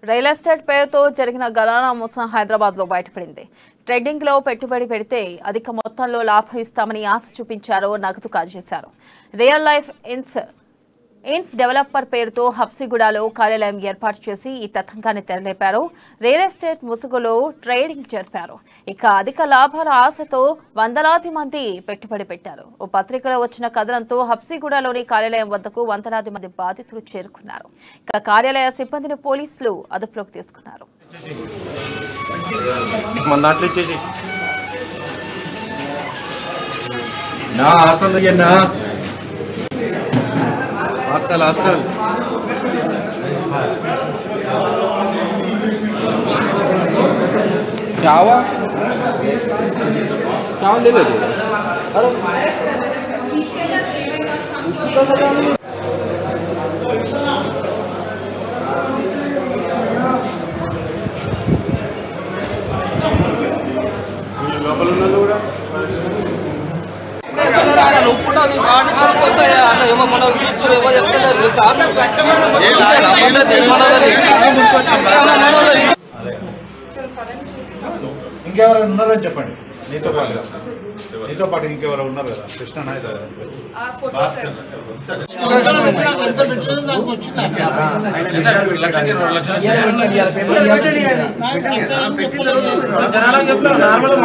Real estate పేరుతో జరిగిన గరానా మోసం హైదరాబాద్ లో బయటపడింది. ట్రేడింగ్ లో పెట్టుబడి పెడితే అధిక మొత్తంలో లాభం ఇస్తామని ఆశ చూపించారు, నగదు కాజేశారు. రియల్ లైఫ్ ఇన్ఫ్ డెవలపర్ పేరుతో హబ్సిగూడలో కార్యాలయం ఏర్పాటు చేసి ఈ తతంగాన్ని తెరలేపారు. రియల్ ఎస్టేట్ ముసుగులో ట్రేడింగ్ జరిపారు. ఇక అధిక లాభాల ఆశతో వందలాది మంది పెట్టుబడి పెట్టారు. ఓ పత్రికలో వచ్చిన కథనంతో హబ్సిగూడలోని కార్యాలయం వద్దకు వందలాది మంది బాధితులు చేరుకున్నారు. ఇక కార్యాలయ సిబ్బందిని పోలీసులు అదుపులోకి తీసుకున్నారు. हॉस्टल क्या हुआ क्या ले लो ఇంకెవరు ఉన్నారని చెప్పండి. నీతో పాటు ఇంకెవరు ఉన్నారు కదా? కృష్ణ నార్మల్